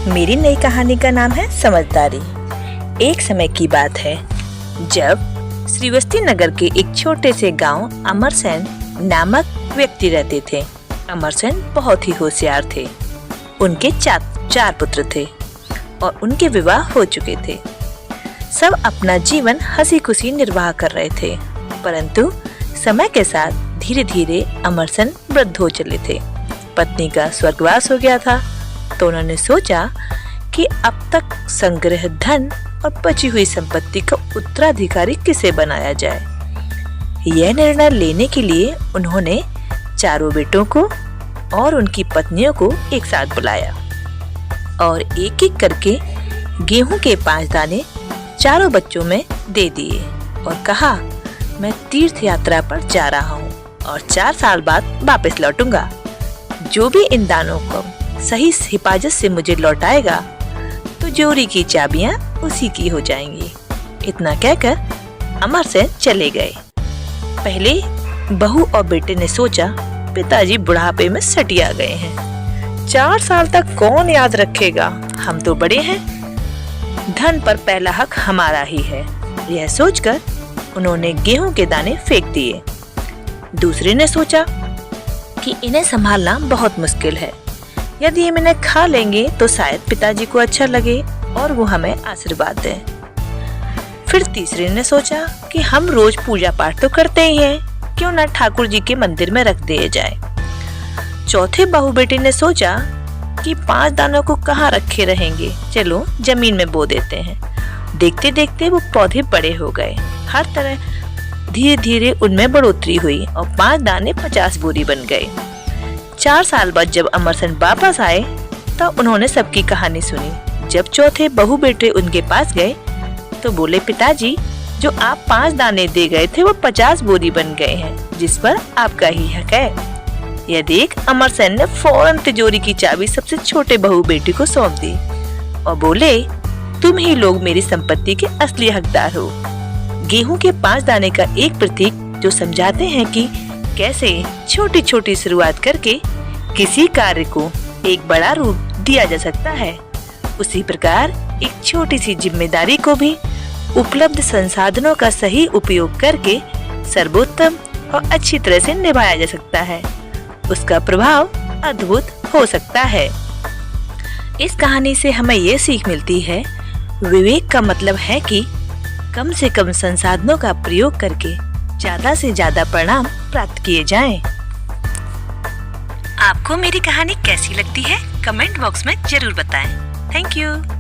मेरी नई कहानी का नाम है समझदारी। एक समय की बात है जब श्रीवस्ती नगर के एक छोटे से गांव अमरसेन नामक व्यक्ति रहते थे। अमरसेन बहुत ही होशियार थे। उनके चार पुत्र थे और उनके विवाह हो चुके थे। सब अपना जीवन हंसी खुशी निर्वाह कर रहे थे, परंतु समय के साथ धीरे धीरे अमरसेन वृद्ध हो चले थे। पत्नी का स्वर्गवास हो गया था, तो उन्होंने सोचा कि अब तक संग्रह धन और बची हुई संपत्ति का उत्तराधिकारी किसे बनाया जाए। यह निर्णय लेने के लिए उन्होंने चारों बेटों को और उनकी पत्नियों को एक साथ बुलाया और एक एक करके गेहूं के 5 दाने चारों बच्चों में दे दिए और कहा, मैं तीर्थ यात्रा पर जा रहा हूँ और 4 साल बाद वापस लौटूंगा। जो भी इन दानों को सही हिफाजत से मुझे लौटाएगा तो जोरी की चाबियां उसी की हो जाएंगी। इतना कहकर अमरसेन चले गए। पहले बहू और बेटे ने सोचा, पिताजी बुढ़ापे में सटिया गए हैं, 4 साल तक कौन याद रखेगा, हम तो बड़े हैं, धन पर पहला हक हमारा ही है। यह सोचकर उन्होंने गेहूं के दाने फेंक दिए। दूसरे ने सोचा कि इन्हें संभालना बहुत मुश्किल है, यदि हम इन्हें खा लेंगे तो शायद पिताजी को अच्छा लगे और वो हमें आशीर्वाद दें। फिर तीसरे ने सोचा कि हम रोज पूजा पाठ तो करते ही हैं, क्यों न ठाकुर जी के मंदिर में रख दिए जाए। चौथे बहू बेटे ने सोचा कि 5 दानों को कहाँ रखे रहेंगे, चलो जमीन में बो देते हैं। देखते देखते वो पौधे बड़े हो गए। हर तरह धीरे धीरे उनमें बढ़ोतरी हुई और 5 दाने 50 बोरी बन गए। 4 साल बाद जब अमरसेन वापस आए तब उन्होंने सबकी कहानी सुनी। जब चौथे बहू बेटे उनके पास गए तो बोले, पिताजी जो आप 5 दाने दे गए थे वो 50 बोरी बन गए हैं, जिस पर आपका ही हक है। यह देख अमरसेन ने फौरन तिजोरी की चाबी सबसे छोटे बहू बेटे को सौंप दी और बोले, तुम ही लोग मेरी संपत्ति के असली हकदार हो। गेहूं के 5 दाने का एक प्रतीक जो समझाते हैं कि कैसे छोटी छोटी शुरुआत करके किसी कार्य को एक बड़ा रूप दिया जा सकता है, उसी प्रकार एक छोटी सी जिम्मेदारी को भी उपलब्ध संसाधनों का सही उपयोग करके सर्वोत्तम और अच्छी तरह से निभाया जा सकता है। उसका प्रभाव अद्भुत हो सकता है। इस कहानी से हमें ये सीख मिलती है, विवेक का मतलब है कि कम से कम संसाधनों का प्रयोग करके ज्यादा से ज्यादा परिणाम प्राप्त किए जाएं। आपको मेरी कहानी कैसी लगती है कमेंट बॉक्स में जरूर बताएं। Thank you.